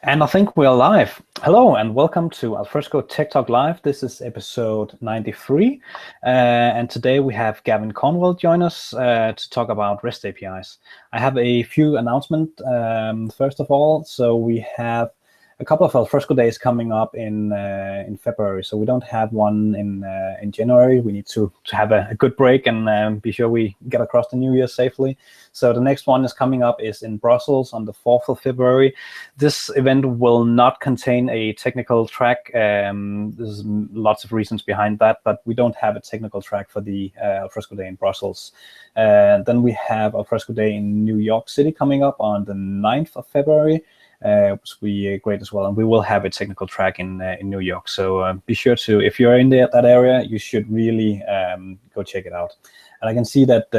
And I think we are live. Hello and welcome to Alfresco Tech Talk Live. This is episode 93. And today we have Gavin Cornwell join us to talk about REST APIs. I have a few announcements first of all. So we have a couple of Alfresco days coming up in February. So we don't have one in January. We need to have a good break and be sure we get across the New Year safely. So the next one is coming up is in Brussels on the 4th of February. This event will not contain a technical track. There's lots of reasons behind that, but we don't have a technical track for the Alfresco Day in Brussels. Then we have Alfresco Day in New York City coming up on the 9th of February. Which will be great as well, and we will have a technical track in New York. So be sure to, if you're in that area, you should really go check it out. And I can see that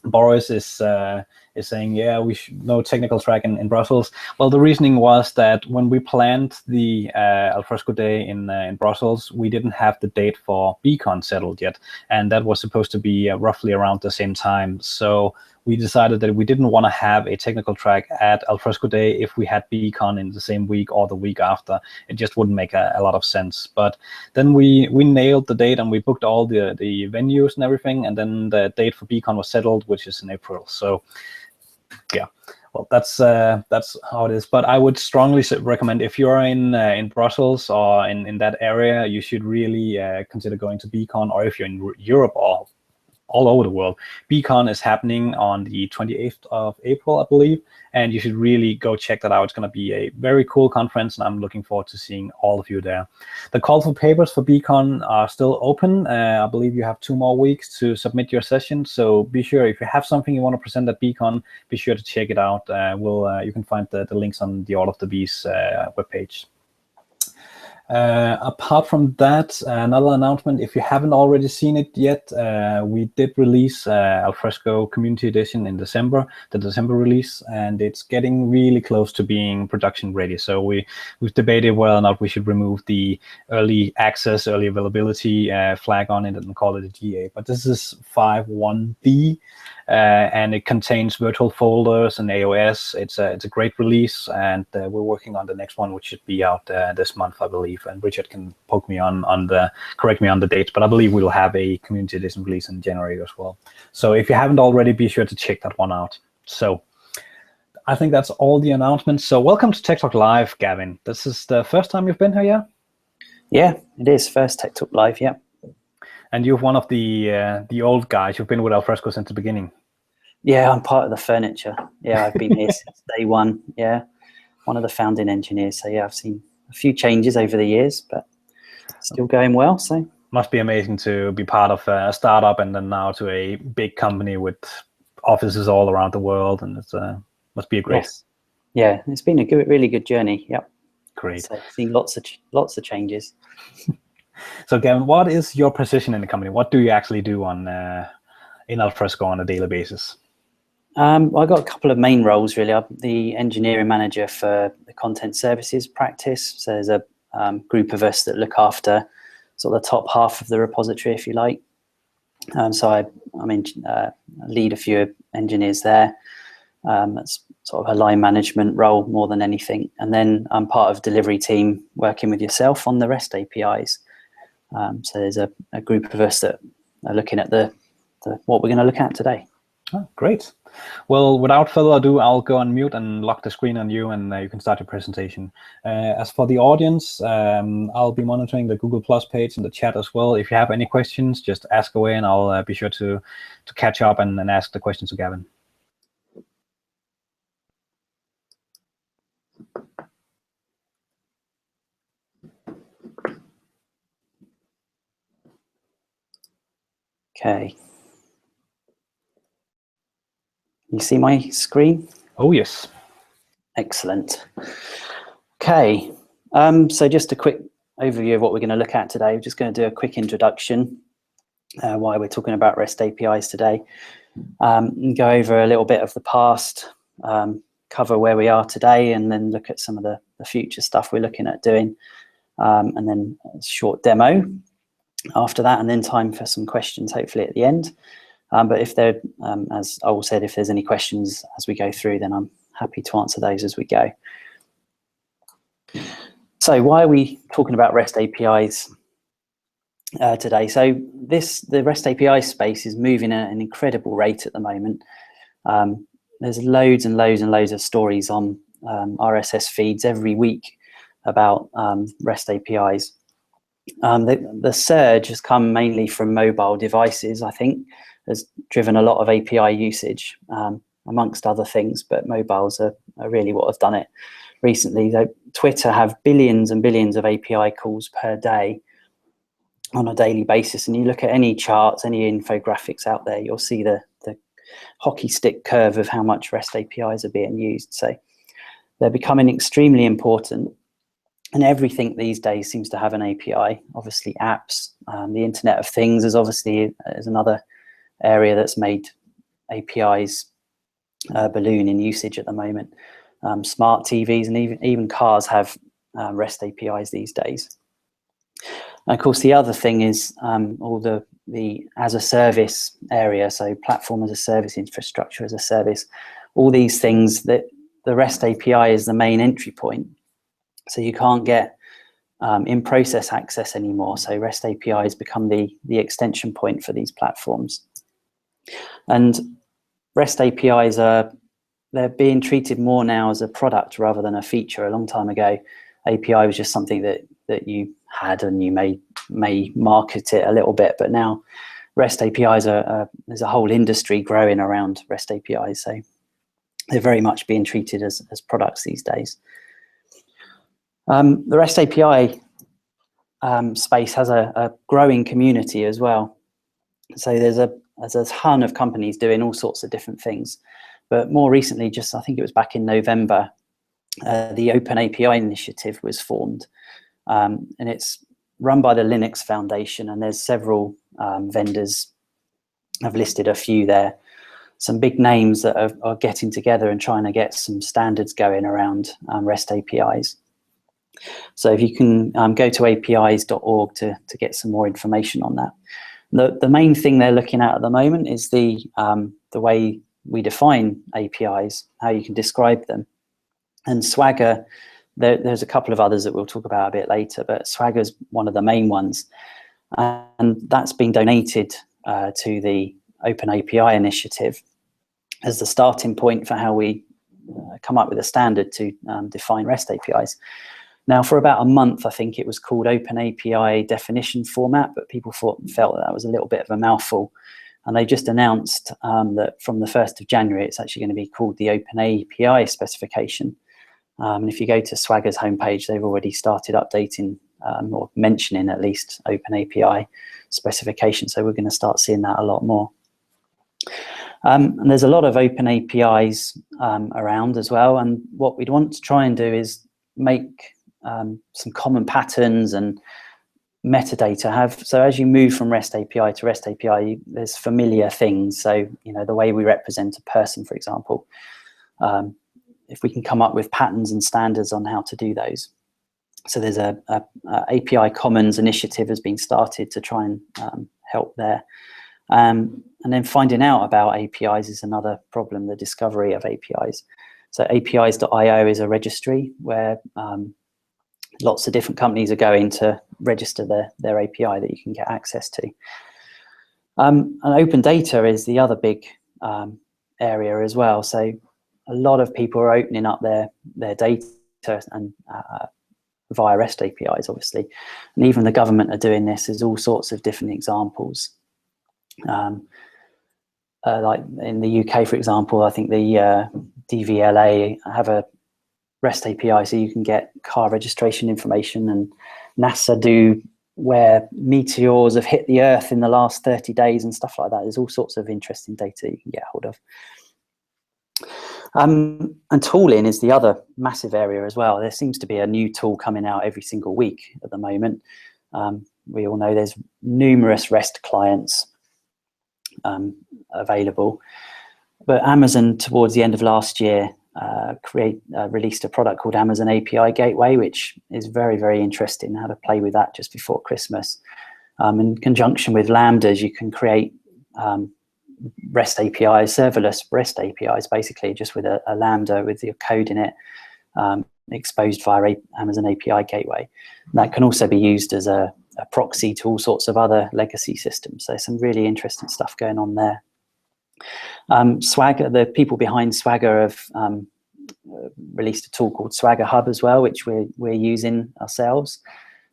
Boris is saying, yeah, we should no technical track in Brussels. Well, the reasoning was that when we planned the Alfresco Day in Brussels, we didn't have the date for Beacon settled yet, and that was supposed to be roughly around the same time. So we decided that we didn't want to have a technical track at Alfresco Day if we had Beacon in the same week or the week after. It just wouldn't make a lot of sense. But then we nailed the date and we booked all the venues and everything, and then the date for Beacon was settled, which is in April. So yeah, well, that's how it is. But I would strongly recommend, if you're in Brussels or in that area, you should really consider going to Beacon, or if you're in Europe or all over the world. Beacon is happening on the 28th of April, I believe, and you should really go check that out. It's going to be a very cool conference, and I'm looking forward to seeing all of you there. The call for papers for Beacon are still open. I believe you have 2 more weeks to submit your session, so be sure, if you have something you want to present at Beacon, be sure to check it out. You can find the links on the All of the Bees webpage. Apart from that, another announcement, if you haven't already seen it yet, we did release Alfresco Community Edition in December, the December release, and it's getting really close to being production ready. So we've debated whether or not we should remove the early access, early availability flag on it and call it a GA. But this is 5.1b. And it contains virtual folders and AOS. It's a great release, and we're working on the next one, which should be out this month, I believe. And Richard can correct me on the date, but I believe we'll have a community edition release in January as well. So if you haven't already, be sure to check that one out. So I think that's all the announcements. So welcome to Tech Talk Live, Gavin. This is the first time you've been here, yeah? Yeah, it is. First Tech Talk Live, yeah. And you're one of the old guys. You've been with Alfresco since the beginning. Yeah, I'm part of the furniture. Yeah, I've been here since day one. Yeah, one of the founding engineers. So yeah, I've seen a few changes over the years, but still going well. So must be amazing to be part of a startup and then now to a big company with offices all around the world, and it's must be a great. Yes. Yeah, it's been a really good journey. Yep. Great. So I've seen lots of changes. So Gavin, what is your position in the company? What do you actually do in Alfresco on a daily basis? I got a couple of main roles really. I'm the engineering manager for the content services practice. So there's a group of us that look after sort of the top half of the repository, if you like. So I lead a few engineers there. That's sort of a line management role more than anything. And then I'm part of delivery team working with yourself on the REST APIs. So there's a group of us that are looking at the what we're going to look at today. Oh, great. Well, without further ado, I'll go on mute and lock the screen on you, and you can start your presentation. As for the audience, I'll be monitoring the Google Plus page and the chat as well. If you have any questions, just ask away, and I'll be sure to catch up and ask the questions to Gavin. Okay. You see my screen? Oh, yes. Excellent. Okay. So just a quick overview of what we're going to look at today. We're just going to do a quick introduction, why we're talking about REST APIs today, and go over a little bit of the past, cover where we are today, and then look at some of the future stuff we're looking at doing, and then a short demo after that, and then time for some questions, hopefully at the end. But if there, as Ol said, if there's any questions as we go through, then I'm happy to answer those as we go. So why are we talking about REST APIs today? So the REST API space is moving at an incredible rate at the moment. There's loads and loads and loads of stories on RSS feeds every week about REST APIs. The surge has come mainly from mobile devices, I think, has driven a lot of API usage, amongst other things, but mobiles are really what have done it recently. So Twitter have billions and billions of API calls per day on a daily basis, and you look at any charts, any infographics out there, you'll see the hockey stick curve of how much REST APIs are being used. So they're becoming extremely important, and everything these days seems to have an API. Obviously apps, the Internet of Things is another area that's made APIs balloon in usage at the moment. Smart TVs and even cars have REST APIs these days. And of course, the other thing is all the as a service area, so platform as a service, infrastructure as a service, all these things, that the REST API is the main entry point. So you can't get in-process access anymore. So REST APIs become the extension point for these platforms. And REST APIs they're being treated more now as a product rather than a feature. A long time ago, API was just something that you had, and you may market it a little bit, but now REST APIs there's a whole industry growing around REST APIs, so they're very much being treated as products these days. The REST API space has a growing community as well. So there's a ton of companies doing all sorts of different things, but more recently, I think it was back in November, the Open API initiative was formed, and it's run by the Linux Foundation, and there's several vendors. I've listed a few there, some big names that are getting together and trying to get some standards going around REST APIs. So if you can go to apis.org to get some more information on that. The main thing they're looking at the moment is the way we define APIs, how you can describe them. And Swagger, there's a couple of others that we'll talk about a bit later, but Swagger's one of the main ones. And that's been donated to the Open API initiative as the starting point for how we come up with a standard to define REST APIs. Now, for about a month, I think it was called Open API Definition Format, but people felt that was a little bit of a mouthful. And they just announced that from the 1st of January, it's actually going to be called the Open API Specification. And if you go to Swagger's homepage, they've already started updating or mentioning at least Open API Specification. So we're going to start seeing that a lot more. And there's a lot of open APIs around as well. And what we'd want to try and do is make some common patterns and metadata so as you move from REST API to REST API, there's familiar things. So, the way we represent a person, for example, if we can come up with patterns and standards on how to do those. So there's a API Commons initiative has been started to try and help there. And then finding out about APIs is another problem, the discovery of APIs. So apis.io is a registry where lots of different companies are going to register their API that you can get access to. And open data is the other big area as well. So a lot of people are opening up their data and via REST APIs, obviously. And even the government are doing this. There's all sorts of different examples. Like in the UK, for example, I think the DVLA have a REST API, so you can get car registration information, and NASA do where meteors have hit the Earth in the last 30 days and stuff like that. There's all sorts of interesting data you can get hold of. And tooling is the other massive area as well. There seems to be a new tool coming out every single week at the moment. We all know there's numerous REST clients available, but Amazon towards the end of last year released a product called Amazon API Gateway, which is very, very interesting, how to play with that just before Christmas. In conjunction with Lambdas, you can create REST APIs, serverless REST APIs, basically just with a Lambda with your code in it. exposed via Amazon API Gateway. And that can also be used as a proxy to all sorts of other legacy systems. So some really interesting stuff going on there. Swagger, the people behind Swagger have released a tool called Swagger Hub as well, which we're using ourselves.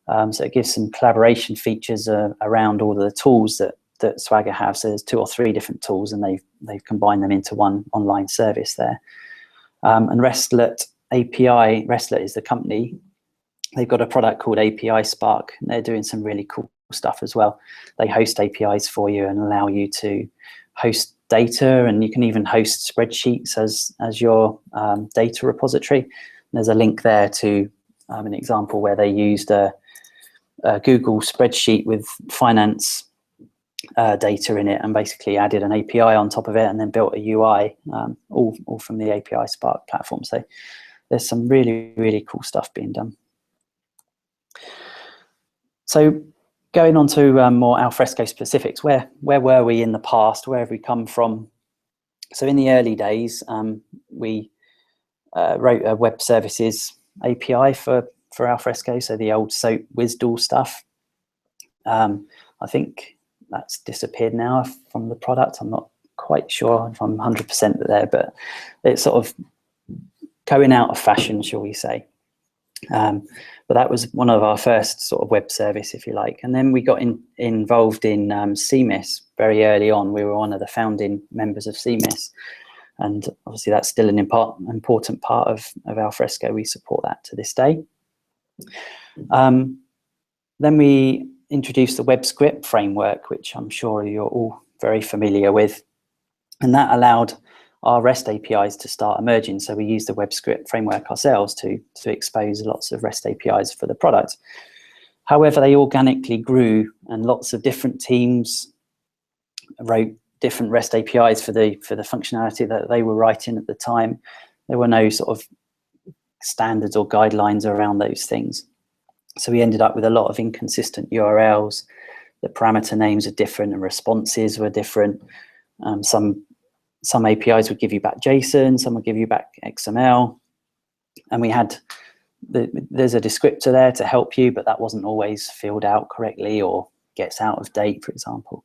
So it gives some collaboration features around all the tools that Swagger have. So there's 2 or 3 different tools, and they've combined them into one online service there. And RESTlet API, RESTlet is the company. They've got a product called API Spark, and they're doing some really cool stuff as well. They host APIs for you and allow you to host data, and you can even host spreadsheets as your data repository. There's a link there to an example where they used a Google spreadsheet with finance data in it, and basically added an API on top of it, and then built a UI, all from the API Spark platform. So there's some really, really cool stuff being done. So going on to more Alfresco specifics, where were we in the past? Where have we come from? So in the early days, we wrote a web services API for Alfresco, so the old SOAP WSDL stuff. I think that's disappeared now from the product. I'm not quite sure if I'm 100% there, but it's sort of going out of fashion, shall we say. But that was one of our first sort of web service, if you like. And then we got involved in CMIS very early on. We were one of the founding members of CMIS. And obviously that's still an important part of Alfresco. We support that to this day. Then we introduced the WebScript framework, which I'm sure you're all very familiar with. And that allowed our REST APIs to start emerging. So we used the WebScript framework ourselves to expose lots of REST APIs for the product. However, they organically grew, and lots of different teams wrote different REST APIs for the functionality that they were writing at the time. There were no sort of standards or guidelines around those things. So we ended up with a lot of inconsistent URLs. The parameter names are different and responses were different. Some APIs would give you back JSON, some would give you back XML. And we had, there's a descriptor there to help you, but that wasn't always filled out correctly or gets out of date, for example.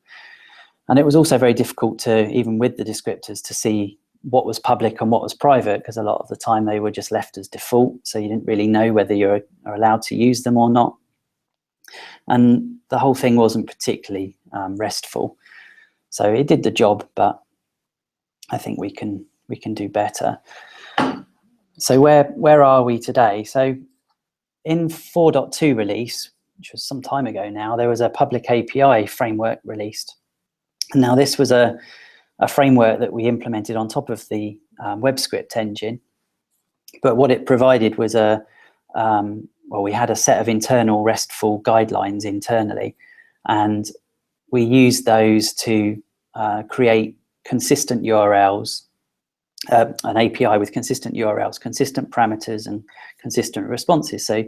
And it was also very difficult to, even with the descriptors, to see what was public and what was private, because a lot of the time they were just left as default. So you didn't really know whether you are allowed to use them or not. And the whole thing wasn't particularly RESTful. So it did the job, but I think we can do better. So where are we today? So in 4.2 release, which was some time ago now, there was a public API framework released. Now this was a framework that we implemented on top of the WebScript engine, but what it provided was we had a set of internal RESTful guidelines internally, and we used those to create consistent URLs, an API with consistent URLs, consistent parameters, and consistent responses. So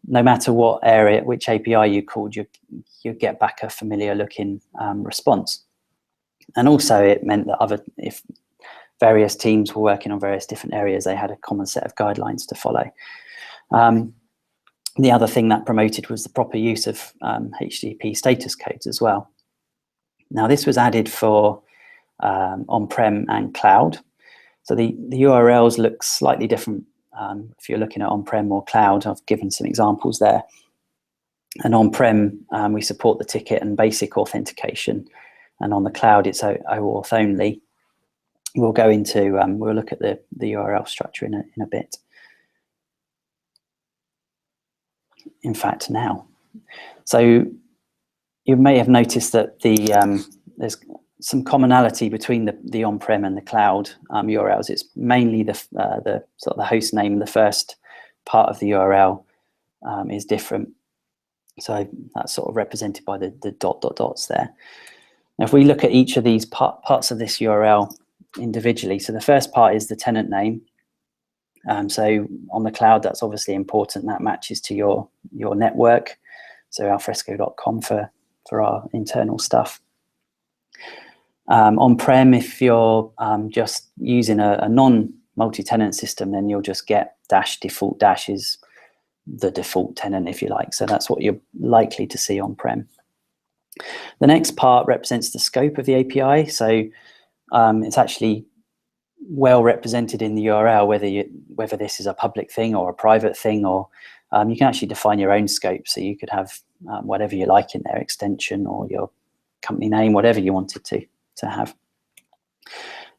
no matter what area, which API you called, you get back a familiar looking response. And also it meant that if various teams were working on various different areas, they had a common set of guidelines to follow. The other thing that promoted was the proper use of HTTP status codes as well. Now this was added for on-prem and cloud. So the URLs look slightly different if you're looking at on-prem or cloud. I've given some examples there. And on-prem, we support the ticket and basic authentication. And on the cloud, it's OAuth only. We'll go into, we'll look at the URL structure in a bit. In fact, now. So you may have noticed that there's some commonality between the on-prem and the cloud URLs. It's mainly the sort of the host name. The first part of the URL is different. So that's sort of represented by the dots there. Now, if we look at each of these parts of this URL individually, so the first part is the tenant name. So on the cloud, that's obviously important. That matches to your network. So alfresco.com for our internal stuff. On-prem, if you're just using a non-multi-tenant system, then you'll just get dash default dash is the default tenant, if you like. So that's what you're likely to see on-prem. The next part represents the scope of the API. So it's actually well represented in the URL, whether this is a public thing or a private thing, or you can actually define your own scope. So you could have whatever you like in there, extension or your company name, whatever you wanted to have.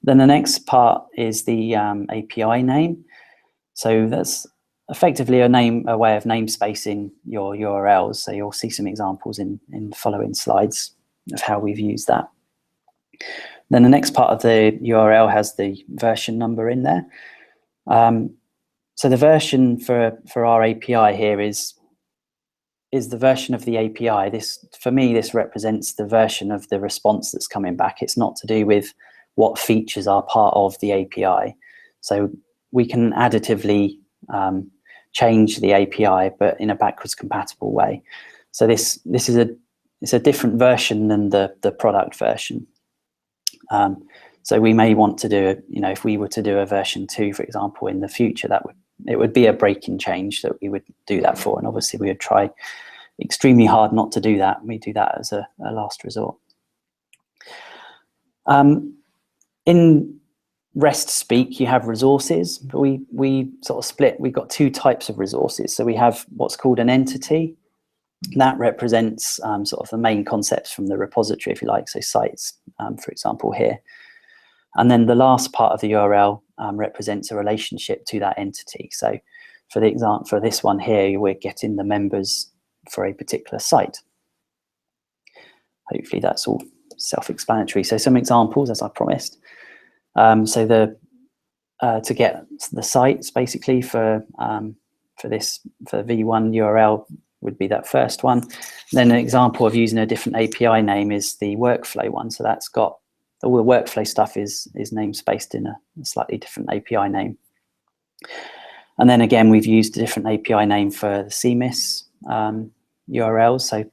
Then the next part is the API name. So that's effectively a way of namespacing your URLs. So you'll see some examples in the following slides of how we've used that. Then the next part of the URL has the version number in there. So the version for our API here is the version of the API. For me, this represents the version of the response that's coming back. It's not to do with what features are part of the API. So we can additively change the API, but in a backwards compatible way. So this is a different version than the product version. So we may want to do if we were to do a version 2, for example, in the future, it would be a breaking change that we would do that for. And obviously we would try extremely hard not to do that. We do that as a last resort. In REST speak, you have resources, but we sort of split. We've got 2 types of resources. So we have what's called an entity. That represents sort of the main concepts from the repository, if you like, so sites, for example, here. And then the last part of the URL represents a relationship to that entity. So for the example, for this one here, we're getting the members for a particular site. Hopefully that's all self-explanatory. So some examples, as I promised. So to get the sites basically for V1 URL would be that first one. Then an example of using a different API name is the workflow one. So that's got all the workflow stuff is namespaced in a slightly different API name. And then again, we've used a different API name for the CMIS URLs. So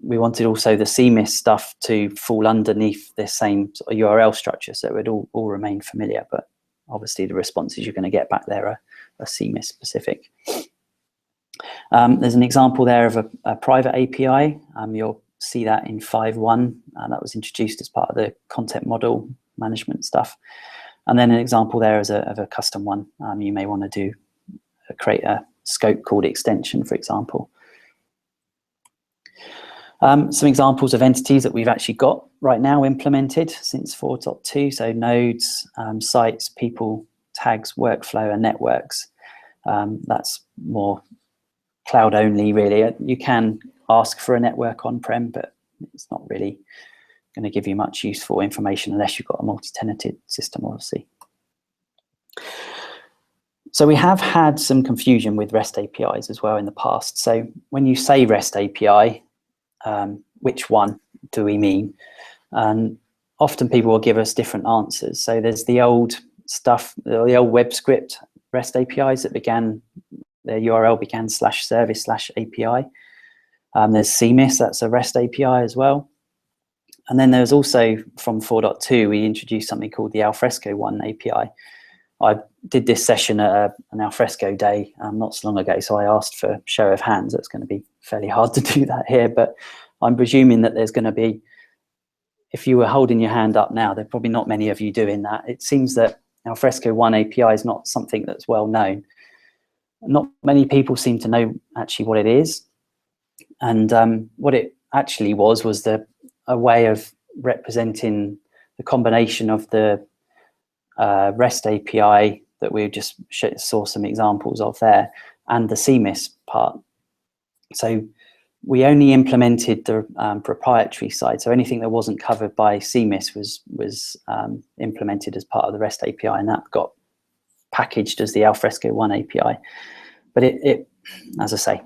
we wanted also the CMIS stuff to fall underneath the same sort of URL structure, so it would all remain familiar. But obviously, the responses you're going to get back there are CMIS specific. There's an example there of a private API. You'll see that in 5.1. That was introduced as part of the content model management stuff. And then an example there is of a custom one. You may want to create a scope called extension, for example. Some examples of entities that we've actually got right now implemented since 4.2. So nodes, sites, people, tags, workflow, and networks. That's more cloud only, really. You can ask for a network on-prem, but it's not really going to give you much useful information unless you've got a multi-tenanted system, obviously. So we have had some confusion with REST APIs as well in the past. So when you say REST API, which one do we mean? And often people will give us different answers. So there's the old stuff, the old web script REST APIs that their URL began /service/API. There's CMIS, that's a REST API as well. And then there's also, from 4.2, we introduced something called the Alfresco One API. I did this session at an Alfresco day not so long ago, so I asked for show of hands. It's going to be fairly hard to do that here, but I'm presuming that there's going to be, if you were holding your hand up now, there are probably not many of you doing that. It seems that Alfresco One API is not something that's well known. Not many people seem to know actually what it is. And what it actually was a way of representing the combination of the REST API that we just saw some examples of there, and the CMIS part. So we only implemented the proprietary side. So anything that wasn't covered by CMIS was implemented as part of the REST API, and that got packaged as the Alfresco One API. But it as I say,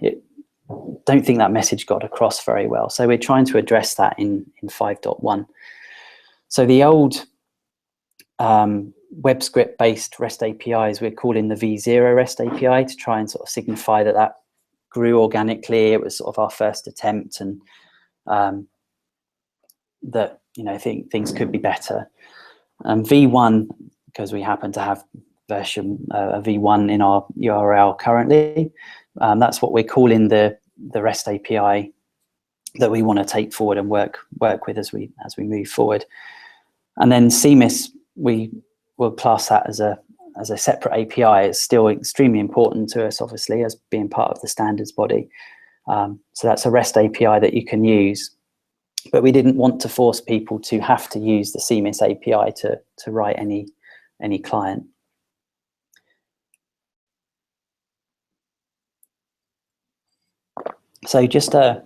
don't think that message got across very well. So we're trying to address that in 5.1. So the old web script based REST APIs we're calling the V0 REST API to try and sort of signify that grew organically. It was sort of our first attempt, and that things could be better. V1, because we happen to have version v1 in our URL currently. That's what we're calling the REST API that we want to take forward and work with as we move forward. And then CMIS, we will class that as a separate API. It's still extremely important to us, obviously, as being part of the standards body. So that's a REST API that you can use, but we didn't want to force people to have to use the CMIS API to write any client. So just a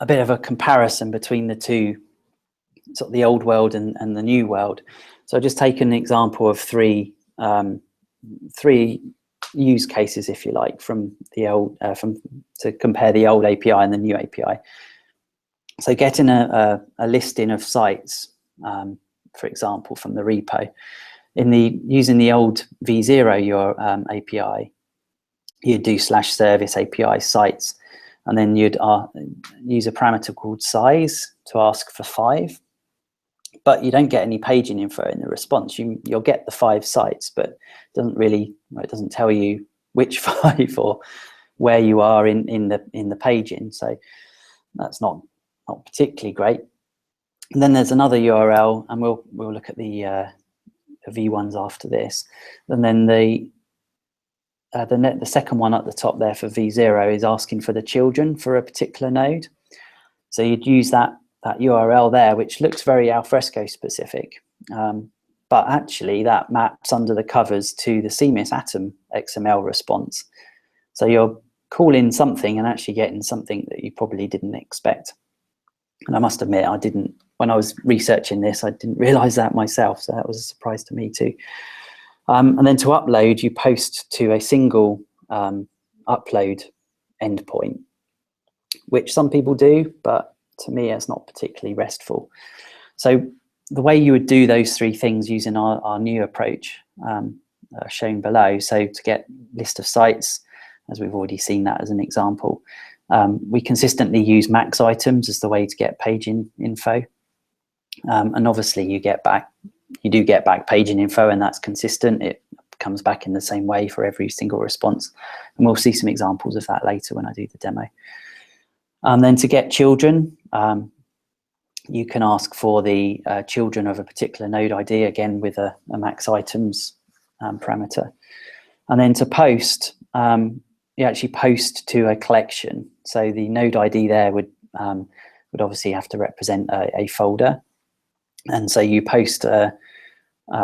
bit of a comparison between the two, sort of the old world and the new world. So I've just taken an example of three use cases, if you like, from the old to compare the old API and the new API. So getting a listing of sites, for example, from the repo, using the old v0 your API, you'd do /service API sites, and then you'd use a parameter called size to ask for 5. But you don't get any paging info in the response. You'll get the 5 sites, but it doesn't tell you which 5 or where you are in the paging. So that's not particularly great. And then there's another URL, and we'll look at the v1s after this. And then the second one at the top there for v0 is asking for the children for a particular node. So you'd use that URL there, which looks very Alfresco specific, but actually that maps under the covers to the CMIS Atom XML response. So you're calling something and actually getting something that you probably didn't expect. And I must admit, when I was researching this, I didn't realize that myself. So that was a surprise to me too. And then to upload, you post to a single upload endpoint, which some people do, but to me, it's not particularly RESTful. So the way you would do those 3 things using our new approach shown below. So to get list of sites, as we've already seen that as an example, we consistently use max items as the way to get paging info. And obviously you do get back paging info, and that's consistent. It comes back in the same way for every single response. And we'll see some examples of that later when I do the demo. And then to get children, you can ask for the children of a particular node ID, again with a max items parameter. And then to post, you actually post to a collection. So the node ID there would obviously have to represent a folder. And so you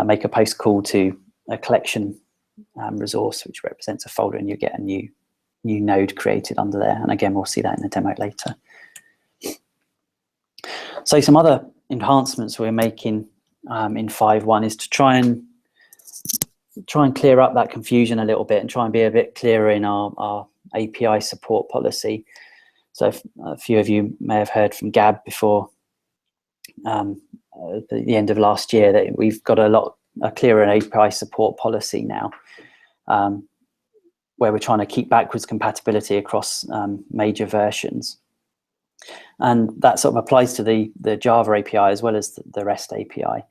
make a post call to a collection resource, which represents a folder, and you get a new node created under there. And again, we'll see that in the demo later. So some other enhancements we're making in 5.1 is to try and clear up that confusion a little bit and try and be a bit clearer in our API support policy. So a few of you may have heard from Gab before at the end of last year that we've got a clearer API support policy now, where we're trying to keep backwards compatibility across major versions. And that sort of applies to the Java API as well as the REST API.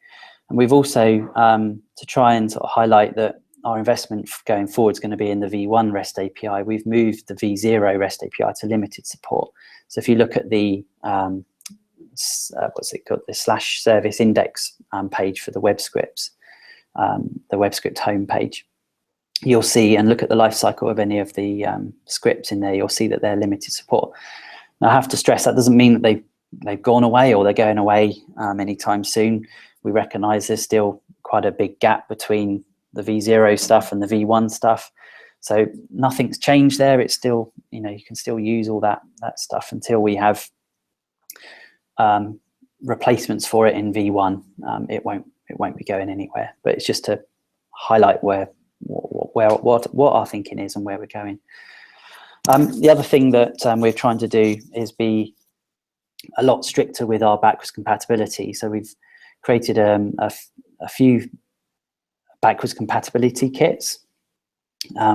And we've also, to try and sort of highlight that our investment going forward is going to be in the v1 REST API, we've moved the v0 REST API to limited support. So if you look at the, what's it called, the /service index page for the web scripts, the web script homepage, you'll see, and look at the lifecycle of any of the scripts in there, you'll see that they're limited support. Now, I have to stress that doesn't mean that they've gone away or they're going away anytime soon. We recognize there's still quite a big gap between the v0 stuff and the v1 stuff. So nothing's changed there. It's still, you can still use all that stuff until we have replacements for it in v1. It won't be going anywhere. But it's just to highlight what our thinking is and where we're going. The other thing that we're trying to do is be a lot stricter with our backwards compatibility. So we've created a few backwards compatibility kits.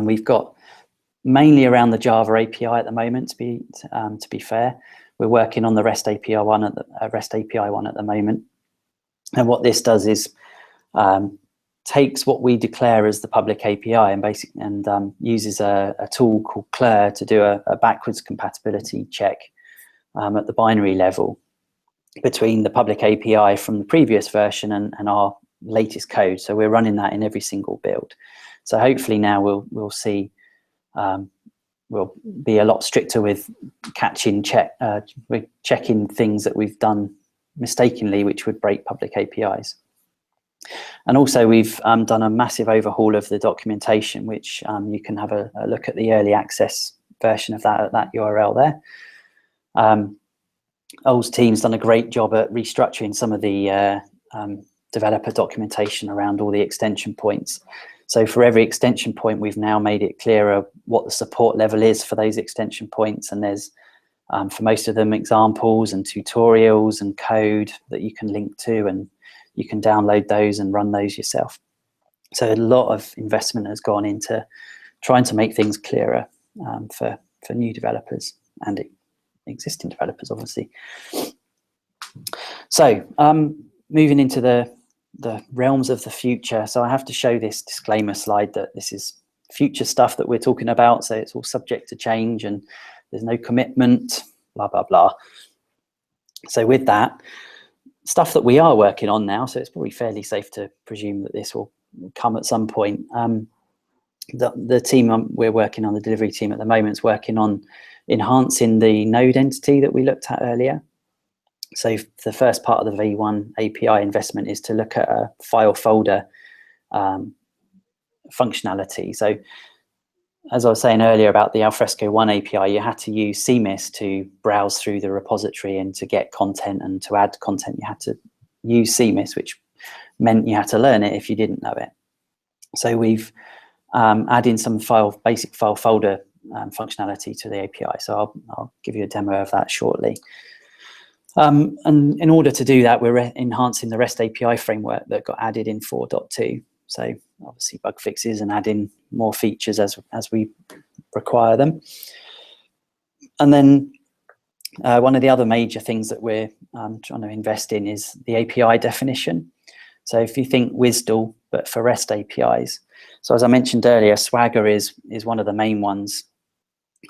We've got mainly around the Java API at the moment. To be fair, we're working on the REST API one at the moment. And what this does is takes what we declare as the public API and uses a tool called Claire to do a backwards compatibility check at the binary level between the public API from the previous version and our latest code. So we're running that in every single build. So hopefully now we'll see, we'll be a lot stricter with checking things that we've done mistakenly, which would break public APIs. And also we've done a massive overhaul of the documentation, which you can have a look at the early access version of that at that URL there. Old's team's done a great job at restructuring some of the developer documentation around all the extension points. So for every extension point, we've now made it clearer what the support level is for those extension points. And there's, for most of them, examples and tutorials and code that you can link to, and you can download those and run those yourself. So a lot of investment has gone into trying to make things clearer for new developers and existing developers, obviously. So moving into the realms of the future. So I have to show this disclaimer slide that this is future stuff that we're talking about. So it's all subject to change and there's no commitment, blah, blah, blah. So with that, stuff that we are working on now, so it's probably fairly safe to presume that this will come at some point. The team we're working on, the delivery team at the moment, is working on enhancing the node entity that we looked at earlier. So the first part of the V1 API investment is to look at a file folder functionality. So as I was saying earlier about the Alfresco 1 API, you had to use CMIS to browse through the repository and to get content, and to add content, you had to use CMIS, which meant you had to learn it if you didn't know it. So we've added some basic file folder functionality to the API. So I'll give you a demo of that shortly. And in order to do that, we're enhancing the REST API framework that got added in 4.2. So obviously bug fixes and adding more features as we require them. And then one of the other major things that we're trying to invest in is the API definition. So if you think WSDL, but for REST APIs. So as I mentioned earlier, Swagger is one of the main ones.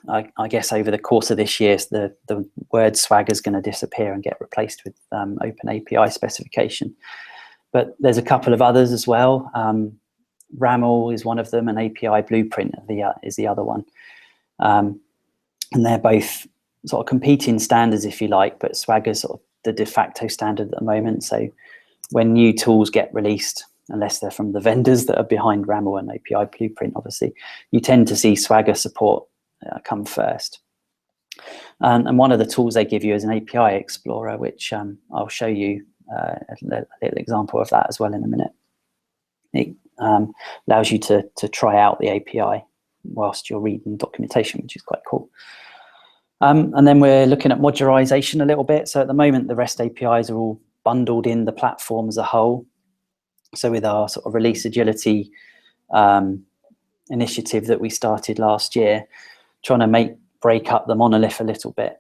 I guess over the course of this year, the word Swagger is going to disappear and get replaced with Open API specification. But there's a couple of others as well. RAML is one of them, and API Blueprint is the other one. And they're both sort of competing standards, if you like, but Swagger's sort of the de facto standard at the moment. So when new tools get released, unless they're from the vendors that are behind RAML and API Blueprint, obviously, you tend to see Swagger support come first. And one of the tools they give you is an API Explorer, which I'll show you a little example of that as well in a minute. It allows you to try out the API whilst you're reading documentation, which is quite cool. And then we're looking at modularization a little bit. So at the moment, the REST APIs are all bundled in the platform as a whole. So with our sort of release agility initiative that we started last year, trying to break up the monolith a little bit.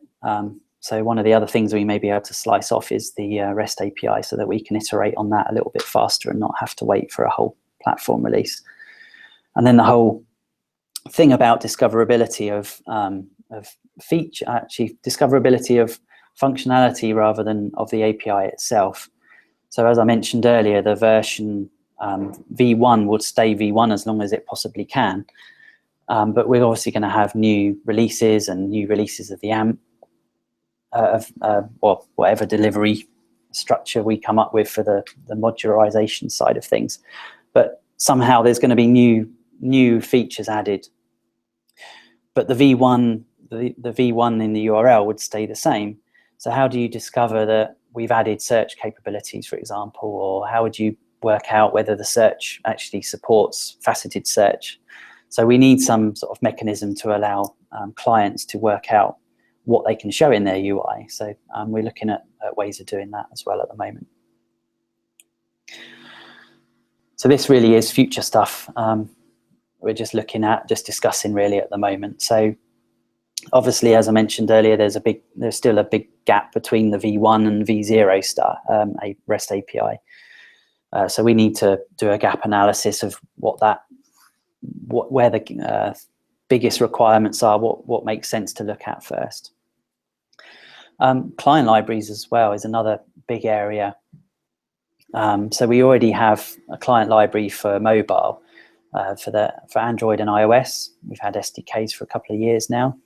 So one of the other things we may be able to slice off is the REST API, so that we can iterate on that a little bit faster and not have to wait for a whole platform release. And then the whole thing about discoverability of feature, actually discoverability of functionality rather than of the API itself. So as I mentioned earlier, the version V1 would stay V1 as long as it possibly can. But we're obviously going to have new releases and new releases of the AMP, or whatever delivery structure we come up with for the modularization side of things. But somehow there's going to be new features added. But the V1 in the URL would stay the same. So how do you discover that we've added search capabilities, for example, or how would you work out whether the search actually supports faceted search? So we need some sort of mechanism to allow clients to work out what they can show in their UI. So we're looking at ways of doing that as well at the moment. So this really is future stuff. We're just discussing really at the moment. So obviously, as I mentioned earlier, there's still a big gap between the V1 and V0 REST API. So we need to do a gap analysis of where the biggest requirements are, what makes sense to look at first. Client libraries as well is another big area. So we already have a client library for mobile, for Android and iOS. We've had SDKs for a couple of years now,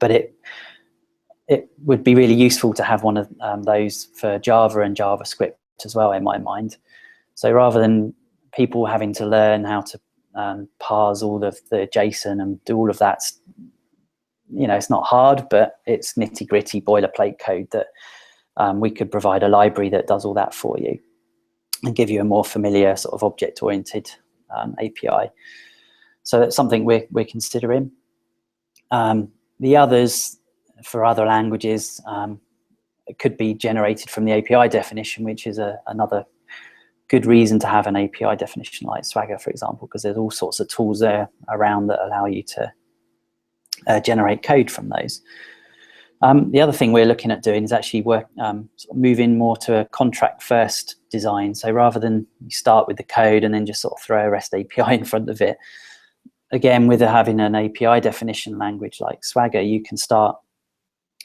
but it would be really useful to have one of those for Java and JavaScript as well, in my mind. So rather than people having to learn how to parse all of the JSON and do all of that, it's not hard, but it's nitty-gritty boilerplate code that we could provide a library that does all that for you and give you a more familiar sort of object-oriented API. So that's something we're considering. The others, for other languages, it could be generated from the API definition, which is another good reason to have an API definition like Swagger, for example, because there's all sorts of tools there around that allow you to generate code from those. The other thing we're looking at doing is actually moving more to a contract first design. So rather than you start with the code and then just sort of throw a REST API in front of it, again, with having an API definition language like Swagger, you can start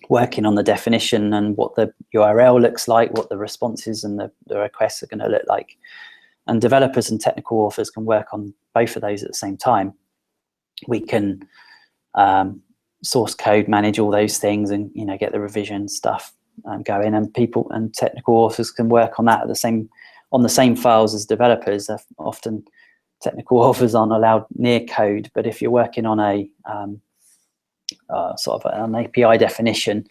working on the definition and what the URL looks like, what the responses and the requests are going to look like. And developers and technical authors can work on both of those at the same time. We can source code, manage all those things, and get the revision stuff going. And people and technical authors can work on that on the same files as developers. Often technical authors aren't allowed near code, but if you're working on a sort of an API definition,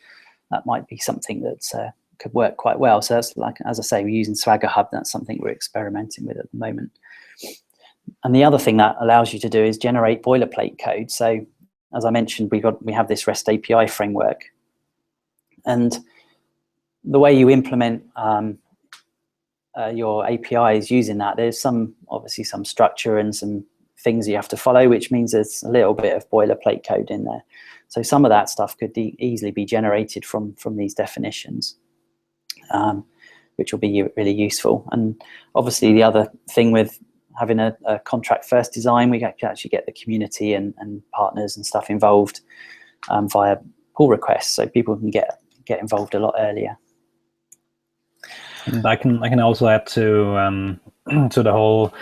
that might be something that could work quite well. So that's, like, as I say, we're using Swagger Hub. That's something we're experimenting with at the moment. And the other thing that allows you to do is generate boilerplate code. So as I mentioned, we have this REST API framework, and the way you implement your APIs using that, there's obviously some structure and some things you have to follow, which means there's a little bit of boilerplate code in there. So some of that stuff could easily be generated from these definitions, which will be really useful. And obviously the other thing with having a contract first design, we can actually get the community and partners and stuff involved via pull requests, so people can get involved a lot earlier. And I can also add to the whole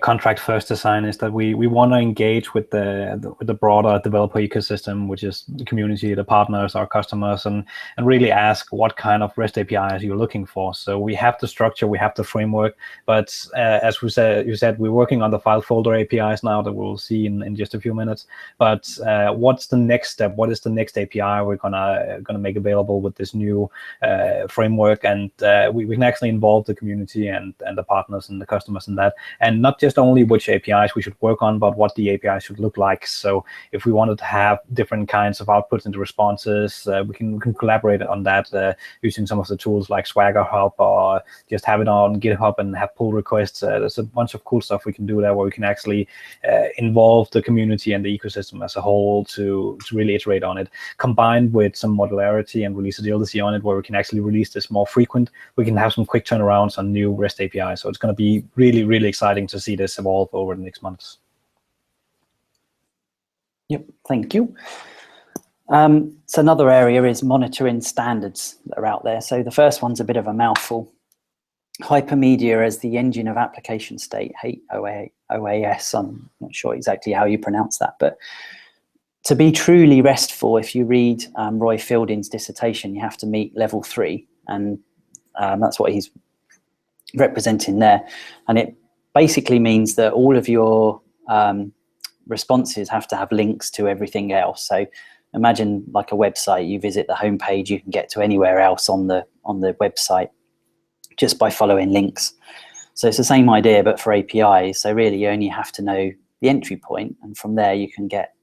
contract first design is that we want to engage with the broader developer ecosystem, which is the community, the partners, our customers, and really ask what kind of REST APIs you're looking for. So we have the structure, we have the framework, but as you said, we're working on the file folder APIs now that we'll see in just a few minutes. But what's the next step? What is the next API we're gonna make available with this new framework? And we can actually involve the community and the partners and the customers in that, and not just only which APIs we should work on, but what the API should look like. So if we wanted to have different kinds of outputs into responses, we can collaborate on that using some of the tools like Swagger Hub, or just have it on GitHub and have pull requests. There's a bunch of cool stuff we can do there, where we can actually involve the community and the ecosystem as a whole to really iterate on it, combined with some modularity and release agility on it, where we can actually release this more frequent. We can have some quick turnarounds on new REST APIs. So it's going to be really, really exciting to see this evolve over the next months. Yep, thank you. So another area is monitoring standards that are out there. So the first one's a bit of a mouthful. Hypermedia as the engine of application state, OAS. I'm not sure exactly how you pronounce that, but to be truly RESTful, if you read Roy Fielding's dissertation, you have to meet level 3, and that's what he's representing there. And it basically means that all of your responses have to have links to everything else. So imagine like a website, you visit the homepage, you can get to anywhere else on the website just by following links. So it's the same idea, but for APIs. So really you only have to know the entry point, and from there you can get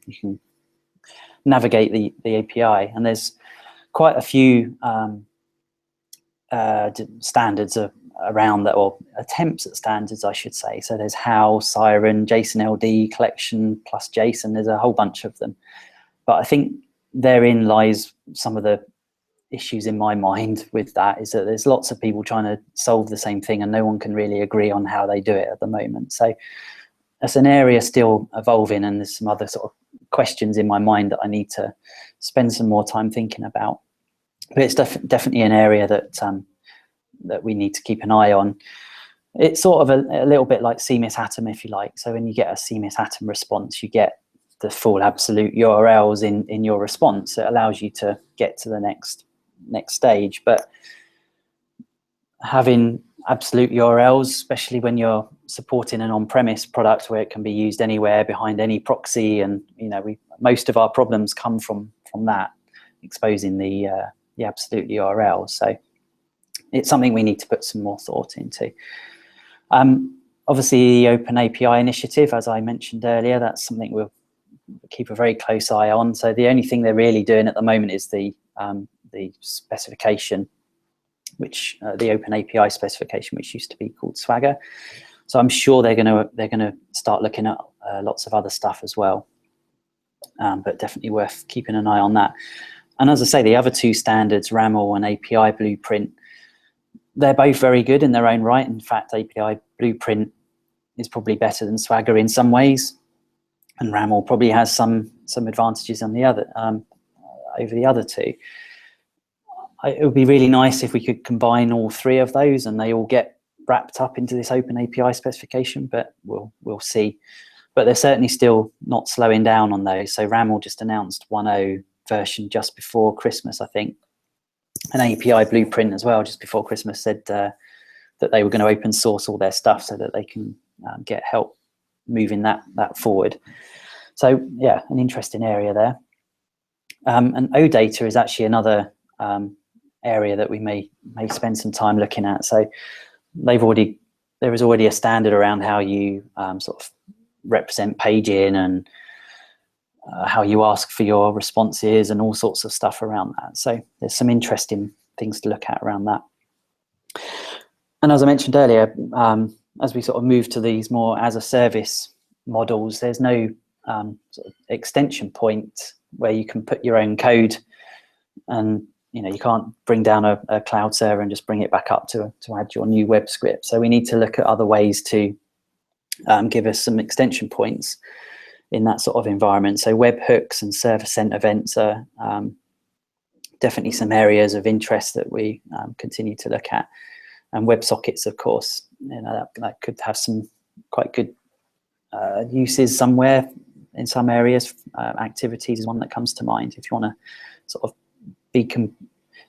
you can navigate the API. And there's quite a few standards around that, or attempts at standards, I should say. So there's HOW, Siren, JSON LD, collection plus JSON. There's a whole bunch of them. But I think therein lies some of the issues in my mind with that is that there's lots of people trying to solve the same thing and no one can really agree on how they do it at the moment. So that's an area still evolving, and there's some other sort of questions in my mind that I need to spend some more time thinking about. But it's definitely an area that that we need to keep an eye on. It's sort of a little bit like CMIS Atom, if you like. So when you get a CMIS Atom response, you get the full absolute URLs in your response. It allows you to get to the next stage. But having absolute URLs, especially when you're supporting an on-premise product where it can be used anywhere behind any proxy, and most of our problems come from that, exposing the absolute URL. So it's something we need to put some more thought into. Obviously, the Open API initiative, as I mentioned earlier, that's something we'll keep a very close eye on. So the only thing they're really doing at the moment is the specification, which the Open API specification, which used to be called Swagger. So I'm sure they're gonna start looking at lots of other stuff as well. But definitely worth keeping an eye on that. And as I say, the other two standards, RAML and API Blueprint, they're both very good in their own right. In fact, API Blueprint is probably better than Swagger in some ways, and RAML probably has some advantages on the other over the other two. It would be really nice if we could combine all three of those and they all get wrapped up into this Open API specification, but we'll see. But they're certainly still not slowing down on those. So RAML just announced 1.0 version just before Christmas, I think. And API Blueprint as well, just before Christmas, said that they were going to open source all their stuff so that they can get help moving that forward. So yeah, an interesting area there. And OData is actually another area that we may spend some time looking at. So there is already a standard around how you sort of represent paging and how you ask for your responses and all sorts of stuff around that. So there's some interesting things to look at around that. And as I mentioned earlier, as we sort of move to these more as a service models, there's no sort of extension point where you can put your own code, and you can't bring down a cloud server and just bring it back up to add your new web script. So we need to look at other ways to give us some extension points in that sort of environment. So webhooks and server-sent events are definitely some areas of interest that we continue to look at. And WebSockets, of course, that could have some quite good uses somewhere in some areas. Activities is one that comes to mind if you want to sort of be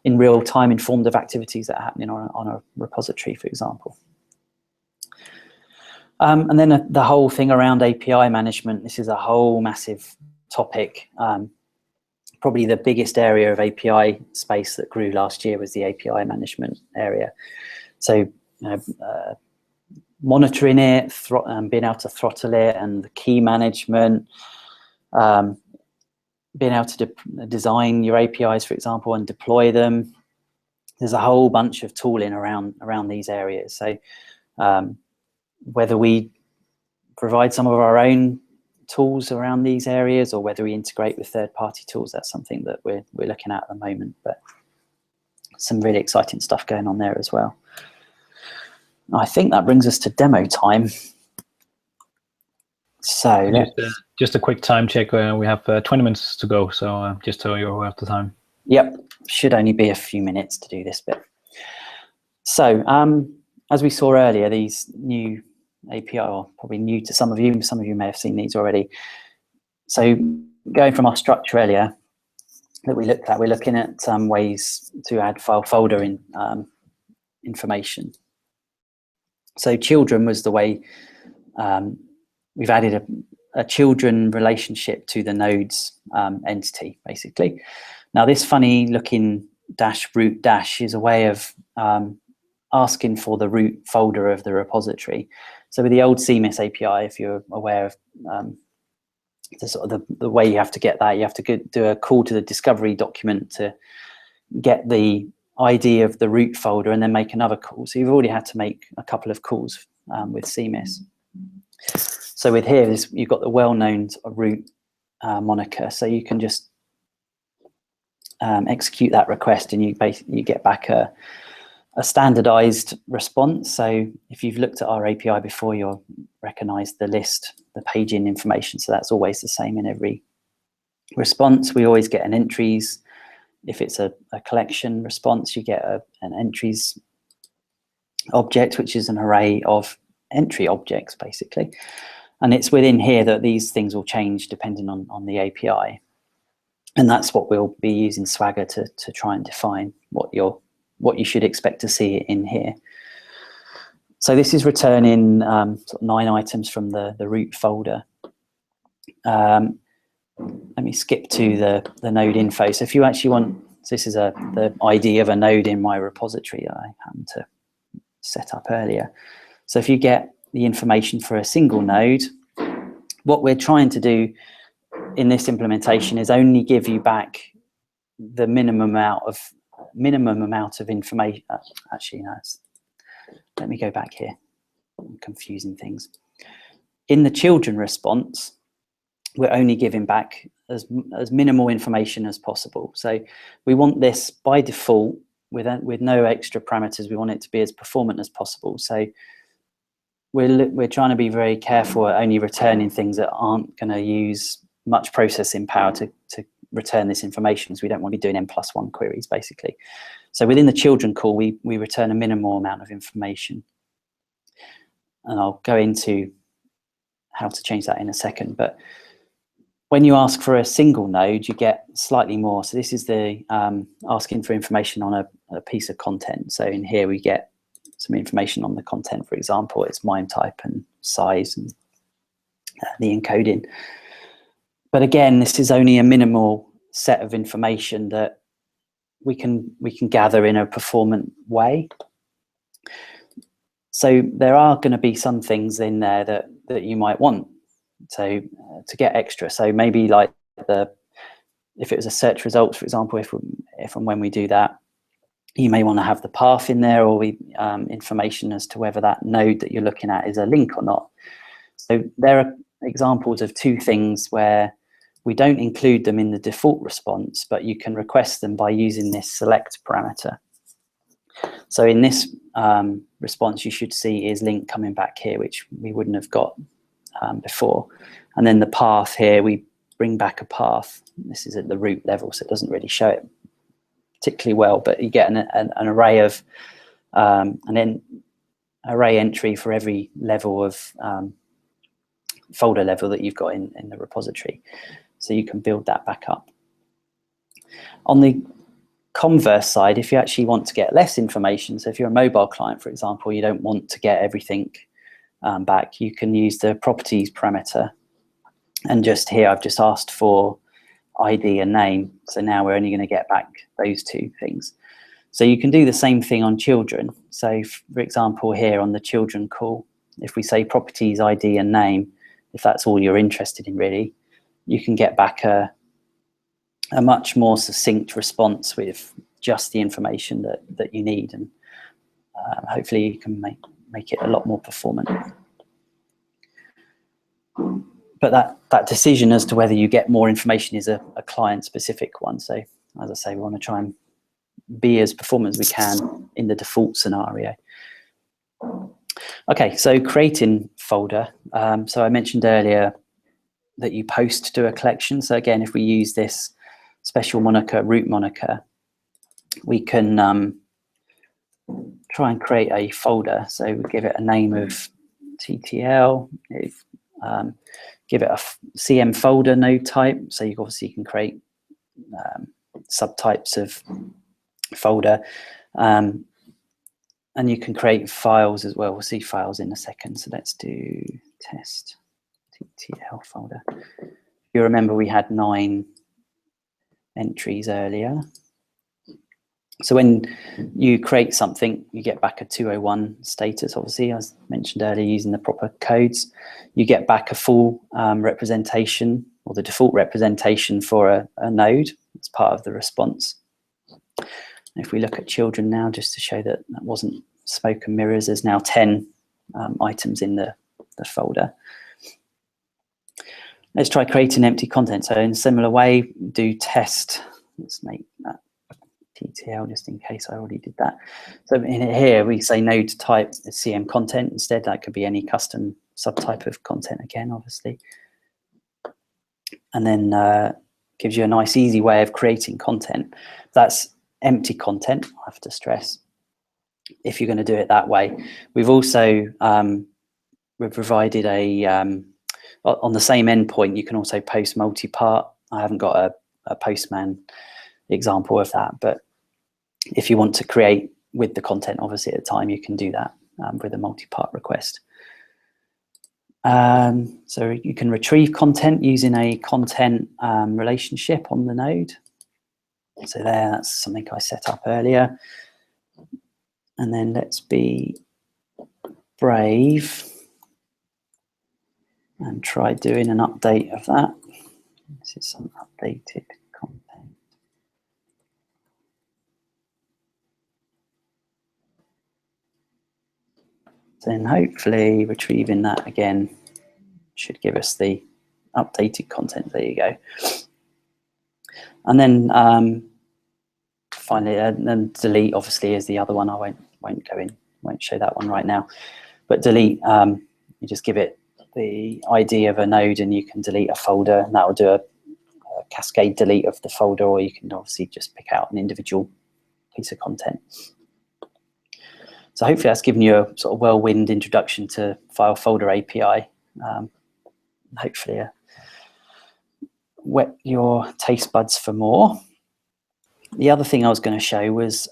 in real time informed of activities that are happening on a repository, for example. And then the whole thing around API management. This is a whole massive topic. Probably the biggest area of API space that grew last year was the API management area. So monitoring it, being able to throttle it, and the key management, being able to design your APIs, for example, and deploy them. There's a whole bunch of tooling around these areas. So whether we provide some of our own tools around these areas or whether we integrate with third-party tools, that's something that we're looking at the moment. But some really exciting stuff going on there as well. I think that brings us to demo time. So just a quick time check. We have 20 minutes to go, so just so you're aware of the time. Yep, should only be a few minutes to do this bit. So as we saw earlier, these new API, or probably new to some of you may have seen these already. So going from our structure earlier that we looked at, we're looking at some ways to add file folder in information. So children was the way we've added a children relationship to the nodes entity, basically. Now this funny looking root dash is a way of asking for the root folder of the repository. So with the old CMIS API, if you're aware of the way you have to get that, you have to do a call to the discovery document to get the ID of the root folder and then make another call. So you've already had to make a couple of calls with CMIS. So with here, you've got the well-known root moniker. So you can just execute that request, and you get back a standardized response. So if you've looked at our API before, you'll recognize the list, the paging information. So that's always the same in every response. We always get an entries. If it's a collection response, you get an entries object, which is an array of entry objects, basically. And it's within here that these things will change depending on the API. And that's what we'll be using Swagger to try and define what you should expect to see in here. So this is returning sort of 9 items from the root folder. Let me skip to the node info. So if you actually want, so this is the ID of a node in my repository I happened to set up earlier. So if you get the information for a single node, what we're trying to do in this implementation is only give you back the minimum amount of information. Actually, no, let me go back here. I'm confusing things. In the children response, we're only giving back as minimal information as possible. So we want this by default with no extra parameters. We want it to be as performant as possible. So we're trying to be very careful at only returning things that aren't going to use much processing power to return this information, because we don't want to be doing n+1 queries, basically. So within the children call, we return a minimal amount of information. And I'll go into how to change that in a second. But when you ask for a single node, you get slightly more. So this is the asking for information on a piece of content. So in here we get some information on the content. For example, its MIME type and size and the encoding. But again, this is only a minimal set of information that we can gather in a performant way. So there are going to be some things in there that you might want to get extra. So maybe like if it was a search results, for example, if and when we do that, you may want to have the path in there, or information as to whether that node that you're looking at is a link or not. So there are examples of two things where we don't include them in the default response, but you can request them by using this select parameter. So in this response, you should see is link coming back here, which we wouldn't have got before. And then the path here, we bring back a path. This is at the root level, so it doesn't really show it particularly well, but you get an array of array entry for every level of folder level that you've got in the repository. So you can build that back up. On the converse side, if you actually want to get less information, so if you're a mobile client, for example, you don't want to get everything back, you can use the properties parameter. And just here, I've just asked for ID and name. So now we're only going to get back those two things. So you can do the same thing on children. So for example, here on the children call, if we say properties, ID and name, if that's all you're interested in really, you can get back a much more succinct response with just the information that you need. And hopefully you can make it a lot more performant. But that decision as to whether you get more information is a client-specific one. So as I say, we want to try and be as performant as we can in the default scenario. Okay, so creating folder. So I mentioned earlier that you post to a collection. So again, if we use this special moniker, root moniker, we can try and create a folder. So we give it a name of TTL. Give it a CM folder node type. So you obviously can create subtypes of folder. And you can create files as well. We'll see files in a second. So let's do test TTL folder. You remember we had 9 entries earlier. So when you create something, you get back a 201 status, obviously, as mentioned earlier, using the proper codes. You get back a full representation, or the default representation for a node. It's part of the response. If we look at children now, just to show that wasn't smoke and mirrors, there's now 10 items in the folder. Let's try creating empty content. So in a similar way, do test let's make that TTL just in case I already did that. So in here we say node type is CM content instead. That could be any custom subtype of content again, obviously. And then gives you a nice easy way of creating content. That's empty content, I have to stress, if you're going to do it that way. We've also we've provided a on the same endpoint you can also post multi-part. I haven't got a Postman example of that, but if you want to create with the content obviously at the time, you can do that with a multi-part request. So you can retrieve content using a content relationship on the node. So there, that's something I set up earlier. And then let's be brave and try doing an update of that. This is some updated content. Then hopefully retrieving that again should give us the updated content. There you go. And then finally, and delete obviously is the other one. I won't go in, won't show that one right now. But delete, you just give it the ID of a node and you can delete a folder, and that will do a cascade delete of the folder, or you can obviously just pick out an individual piece of content. So hopefully that's given you a sort of whirlwind introduction to file folder API. Hopefully whet your taste buds for more. The other thing I was going to show was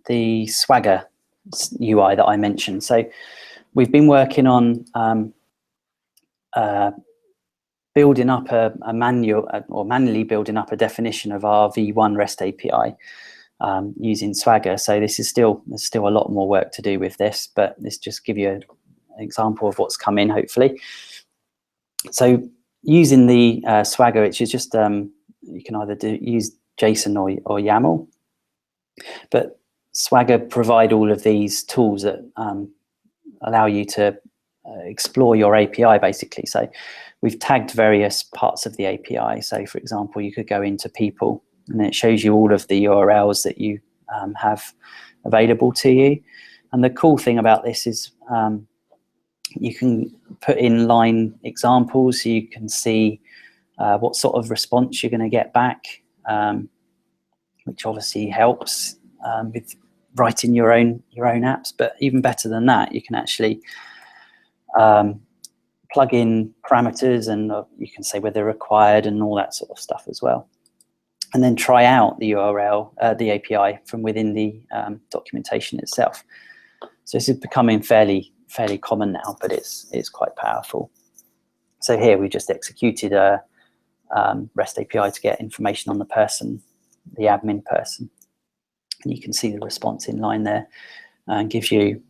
the Swagger UI that I mentioned. So we've been working on building up a manual or manually building up a definition of our V1 REST API using Swagger. So this is there's still a lot more work to do with this, but this just give you an example of what's come in, hopefully. So using the Swagger, which is just you can either use JSON or YAML, but Swagger provide all of these tools that allow you to explore your API basically. So we've tagged various parts of the API. So for example, you could go into people and it shows you all of the URLs that you have available to you. And the cool thing about this is you can put in line examples so you can see what sort of response you're going to get back, which obviously helps with writing your own apps. But even better than that, you can actually plug in parameters and you can say whether required and all that sort of stuff as well. And then try out the URL, the API from within the documentation itself. So this is becoming fairly common now, but it's quite powerful. So here we just executed a REST API to get information on the person, the admin person. And you can see the response in line there and gives you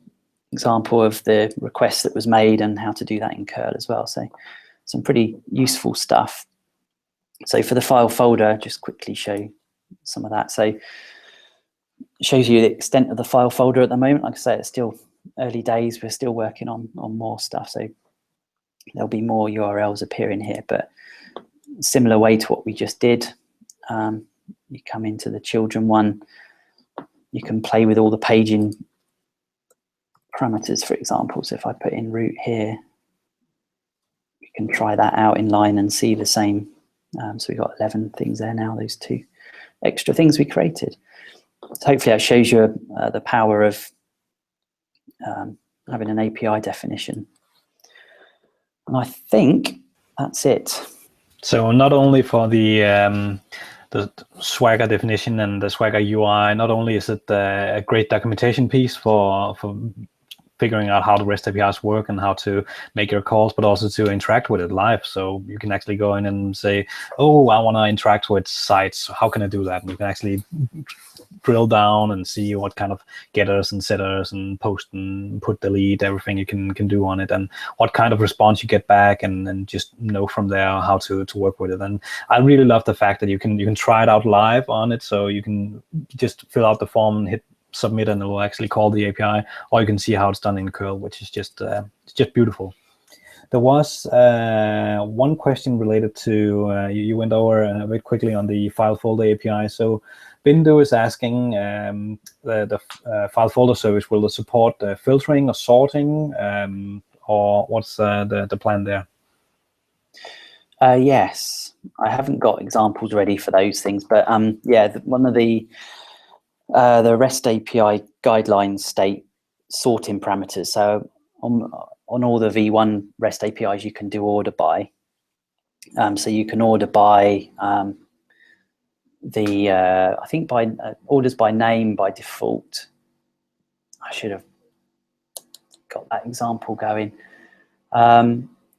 example of the request that was made and how to do that in curl as well. So some pretty useful stuff. So for the file folder, just quickly show some of that. So it shows you the extent of the file folder at the moment. Like I say, it's still early days. We're still working on more stuff. So there'll be more URLs appearing here, but similar way to what we just did. You come into the children one, you can play with all the paging parameters, for example. So if I put in root here, we can try that out in line and see the same. So we've got 11 things there now, those 2 extra things we created. So hopefully that shows you the power of having an API definition. And I think that's it. So not only for the Swagger definition and the Swagger UI, not only is it a great documentation piece for figuring out how the REST APIs work and how to make your calls, but also to interact with it live. So you can actually go in and say, oh, I want to interact with sites. How can I do that? And you can actually drill down and see what kind of getters and setters and post and put, delete, everything you can do on it, and what kind of response you get back, and just know from there how to work with it. And I really love the fact that you can try it out live on it. So you can just fill out the form and hit submit and it will actually call the API, or you can see how it's done in curl, which is just beautiful. There was one question related to, you went over a bit quickly on the file folder API. So Bindu is asking the file folder service, will it support filtering or sorting, or what's the plan there? Yes, I haven't got examples ready for those things, but yeah, one of the REST API guidelines state sorting parameters. So on all the V1 REST APIs, you can do order by. So you can order by I think by orders by name by default. I should have got that example going.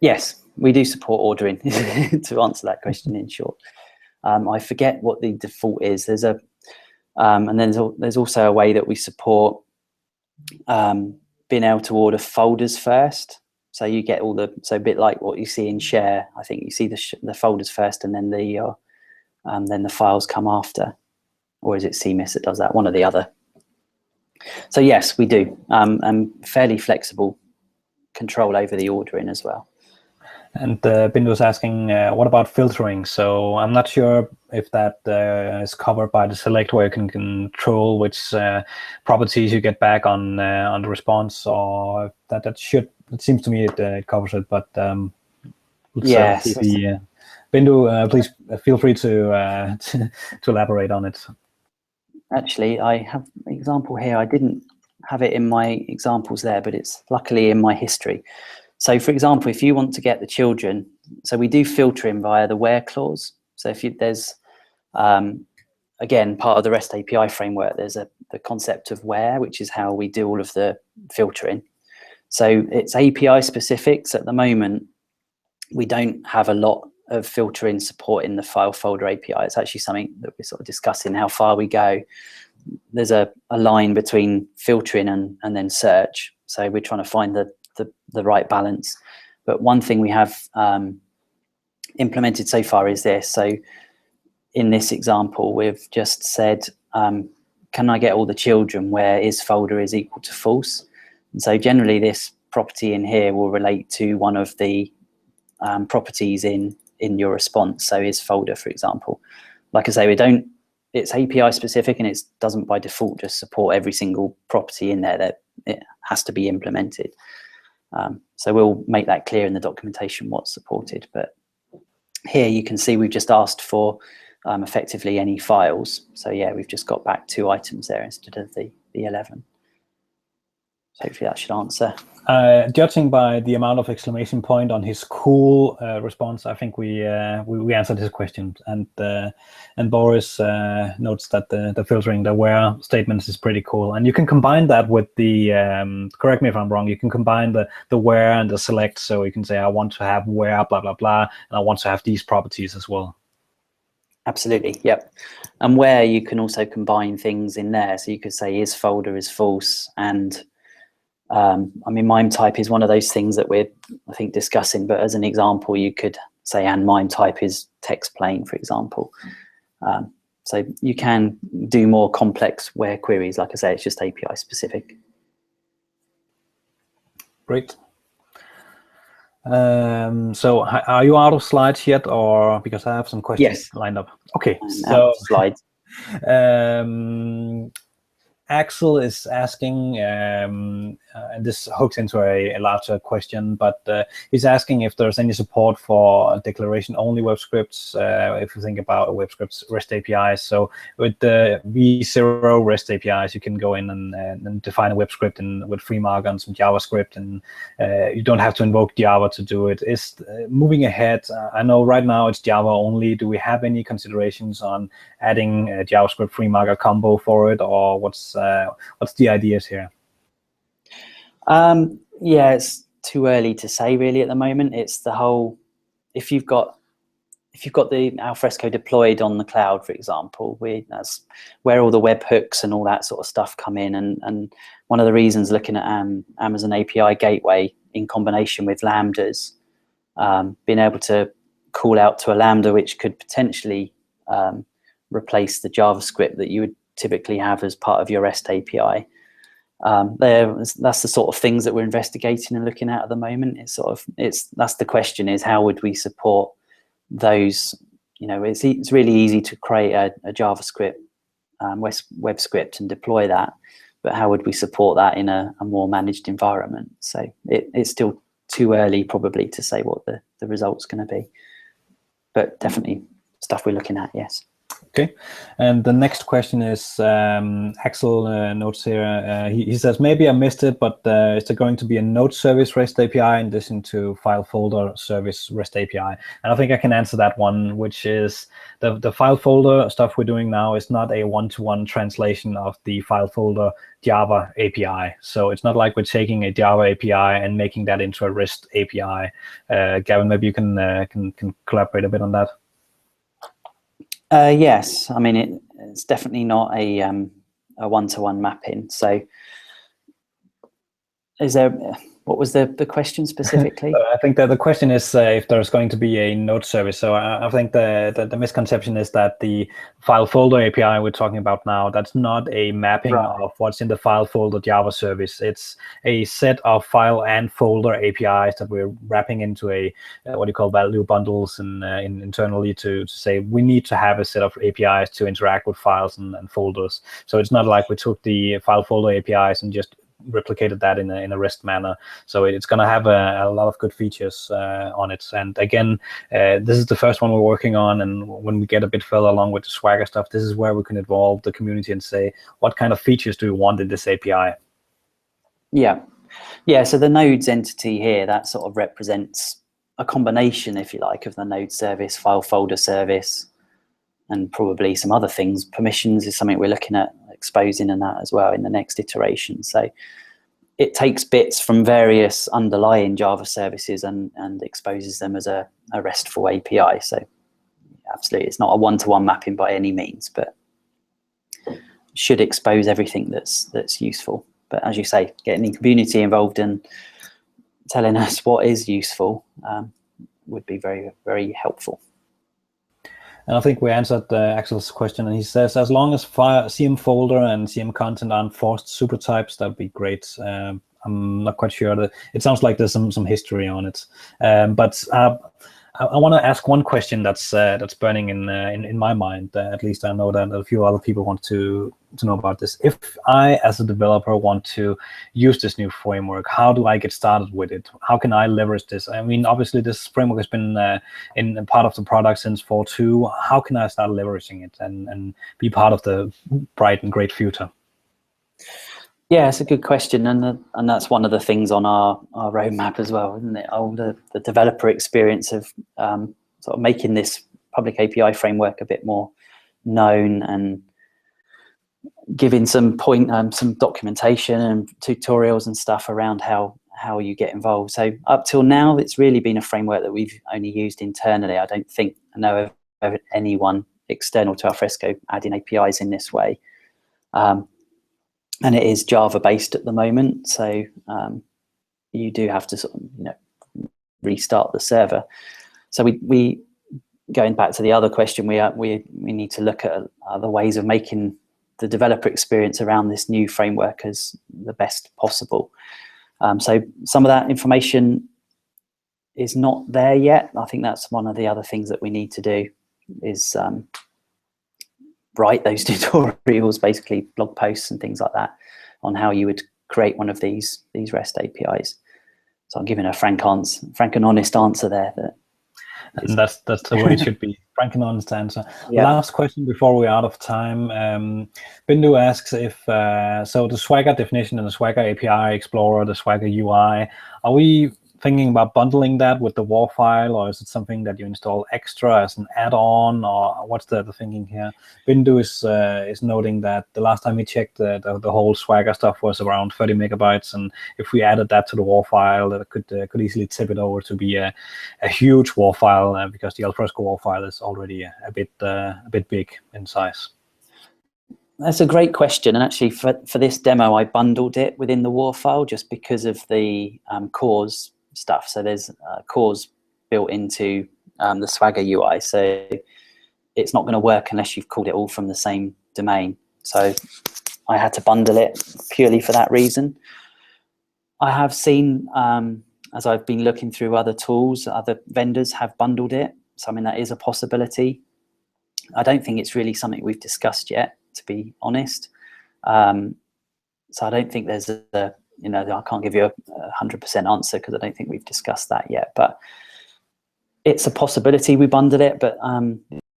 Yes, we do support ordering to answer that question in short. I forget what the default is. There's a and then there's also a way that we support being able to order folders first. So you get all the, so a bit like what you see in Share. I think you see the folders first, and then the files come after. Or is it CMIS that does that? One or the other. So yes, we do. And fairly flexible control over the ordering as well. And Bindu was asking, what about filtering? So I'm not sure if that is covered by the select, where you can control which properties you get back on the response, or that should. It seems to me it covers it, but yes. Bindu, please feel free to elaborate on it. Actually, I have an example here. I didn't have it in my examples there, but it's luckily in my history. So, for example, if you want to get the children, so we do filtering via the where clause. So if there's, again, part of the REST API framework, there's the concept of where, which is how we do all of the filtering. So it's API specific. So at the moment, we don't have a lot of filtering support in the file folder API. It's actually something that we're sort of discussing how far we go. There's a line between filtering and then search. So we're trying to find the right balance. But one thing we have implemented so far is this. So in this example, we've just said, can I get all the children where is folder is equal to false? And so generally this property in here will relate to one of the properties in your response. So is folder, for example. Like I say, it's API specific, and it doesn't by default just support every single property in there that it has to be implemented. So we'll make that clear in the documentation what's supported. But here you can see we've just asked for effectively any files. So yeah, we've just got back 2 items there instead of the 11. So hopefully that should answer. Judging by the amount of exclamation point on his cool response, I think we answered his question. And Boris notes that the filtering, the where statements is pretty cool. And you can combine that with the, correct me if I'm wrong, you can combine the where and the select. So you can say, I want to have where, blah, blah, blah, and I want to have these properties as well. Absolutely, yep. And where you can also combine things in there. So you could say is folder is false, and I mean, MIME type is one of those things that we're, I think, discussing. But as an example, you could say, and MIME type is text plain, for example. So you can do more complex where queries. Like I say, it's just API specific. Great. So are you out of slides yet, or because I have some questions lined up? Okay, so slides. Axel is asking, and this hooks into a larger question, but he's asking if there's any support for declaration-only web scripts, if you think about web scripts REST APIs. So with the V0 REST APIs, you can go in and define a web script with FreeMarker and some JavaScript, and you don't have to invoke Java to do it. Is moving ahead, I know right now it's Java only. Do we have any considerations on adding a JavaScript FreeMarker combo for it, or what's the ideas here? Yeah, it's too early to say really at the moment. It's the whole, if you've got the Alfresco deployed on the cloud, for example, that's where all the webhooks and all that sort of stuff come in. And one of the reasons looking at Amazon API Gateway in combination with Lambdas, being able to call out to a Lambda, which could potentially replace the JavaScript that you would typically have as part of your REST API, That's the sort of things that we're investigating and looking at the moment. That's the question, is how would we support those? It's really easy to create a JavaScript web script and deploy that, but how would we support that in a more managed environment? So it's still too early probably to say what the result's going to be, but definitely stuff we're looking at, yes. Okay, and the next question is Axel notes here. He says, maybe I missed it, but is there going to be a node service REST API in addition to file folder service REST API? And I think I can answer that one, which is the file folder stuff we're doing now is not a one-to-one translation of the file folder Java API. So it's not like we're taking a Java API and making that into a REST API. Gavin, maybe you can collaborate a bit on that. Yes, I mean it's definitely not a one-to-one mapping. So, what was the question specifically? I think that the question is if there's going to be a node service. So I think the misconception is that the file folder API we're talking about now, that's not a mapping of what's in the file folder Java service. It's a set of file and folder APIs that we're wrapping into a what you call value bundles and internally to say we need to have a set of APIs to interact with files and folders. So it's not like we took the file folder APIs and just replicated that in a REST manner. So it's going to have a lot of good features on it. And again, this is the first one we're working on. And when we get a bit further along with the Swagger stuff, this is where we can involve the community and say, what kind of features do we want in this API? Yeah. So the nodes entity here, that sort of represents a combination, if you like, of the node service, file folder service, and probably some other things. Permissions is something we're looking at exposing in that as well in the next iteration. So it takes bits from various underlying Java services and exposes them as a RESTful API. So absolutely, it's not a one-to-one mapping by any means, but should expose everything that's useful. But as you say, getting the community involved and telling us what is useful would be very, very helpful. And I think we answered Axel's question, and he says, as long as CM folder and CM content aren't forced super types, that'd be great. I'm not quite sure. It sounds like there's some history on it. But I want to ask one question that's burning in my mind. At least I know that a few other people want to know about this. If I, as a developer, want to use this new framework, how do I get started with it? How can I leverage this? I mean, obviously, this framework has been in part of the product since 4.2. How can I start leveraging it and be part of the bright and great future? Yeah, it's a good question, and that's one of the things on our roadmap as well, isn't it? The developer experience of sort of making this public API framework a bit more known and giving some documentation and tutorials and stuff around how you get involved. So up till now, it's really been a framework that we've only used internally. I don't think I know of anyone external to Alfresco adding APIs in this way. And it is Java based at the moment, so you do have to sort of restart the server. So we going back to the other question, we need to look at other ways of making the developer experience around this new framework as the best possible. So some of that information is not there yet. I think that's one of the other things that we need to do is write those tutorials, basically blog posts and things like that, on how you would create one of these REST APIs. So I'm giving a frank and honest answer there. And that's the way it should be. Frank and honest answer. Yeah. Last question before we're out of time. Bindu asks if so the Swagger definition and the Swagger API Explorer, the Swagger UI, are we thinking about bundling that with the WAR file, or is it something that you install extra as an add-on, or what's the thinking here? Bindu is noting that the last time he checked, the whole Swagger stuff was around 30 megabytes, and if we added that to the WAR file, that could easily tip it over to be a huge WAR file because the Alfresco WAR file is already a bit big in size. That's a great question, and actually for this demo, I bundled it within the WAR file just because of the cores stuff. So there's cores built into the Swagger UI, so it's not going to work unless you've called it all from the same domain. So I had to bundle it purely for that reason. I have seen, as I've been looking through other tools, other vendors have bundled it. So I mean, that is a possibility. I don't think it's really something we've discussed yet, to be honest. So I don't think there's a, you know, I can't give you a 100% answer because I don't think we've discussed that yet. But it's a possibility we bundle it. But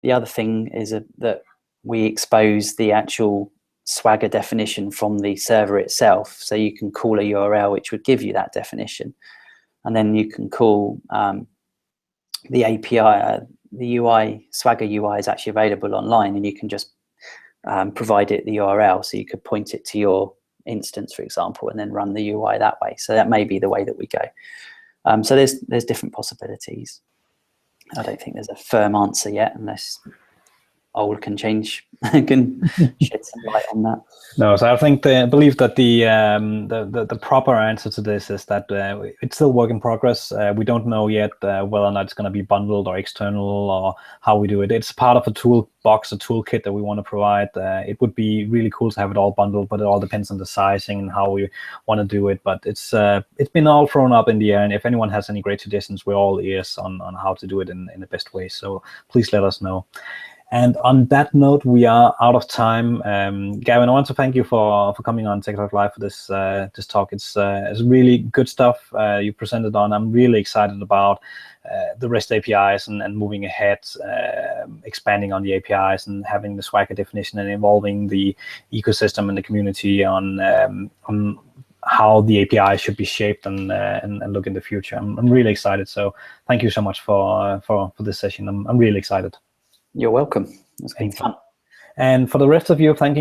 the other thing is that we expose the actual Swagger definition from the server itself. So you can call a URL which would give you that definition. And then you can call the API, the UI, Swagger UI is actually available online, and you can just provide it the URL. So you could point it to your instance, for example, and then run the UI that way. So that may be the way that we go. So there's different possibilities. I don't think there's a firm answer yet, unless Ol can change, can shed some light on that. No, so I believe that the proper answer to this is that it's still work in progress. We don't know yet whether or not it's going to be bundled or external or how we do it. It's part of a toolbox, a toolkit that we want to provide. It would be really cool to have it all bundled, but it all depends on the sizing and how we want to do it. But it's been all thrown up in the air, and if anyone has any great suggestions, we're all ears on how to do it in the best way. So please let us know. And on that note, we are out of time. Gavin, I want to thank you for coming on TikTok Live for this talk. It's really good stuff you presented on. I'm really excited about the REST APIs and moving ahead, expanding on the APIs and having the Swagger definition and involving the ecosystem and the community on how the API should be shaped and look in the future. I'm really excited. So thank you so much for this session. I'm really excited. You're welcome. It's been fun. And for the rest of you, thank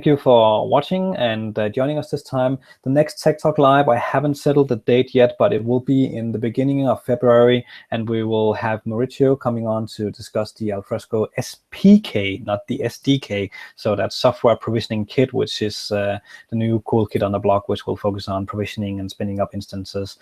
you for watching and joining us this time. The next Tech Talk Live, I haven't settled the date yet, but it will be in the beginning of February, and we will have Mauricio coming on to discuss the Alfresco SPK, not the SDK. So that software provisioning kit, which is the new cool kit on the block, which will focus on provisioning and spinning up instances.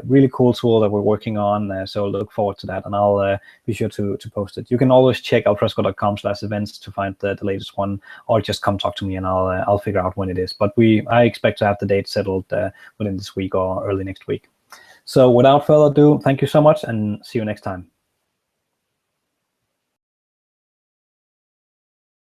Really cool tool that we're working on. So look forward to that, and I'll be sure to post it. You can always check alfresco.com/events to find the latest one, or just come talk to me and I'll figure out when it is. But I expect to have the date settled within this week or early next week. So without further ado, thank you so much and see you next time.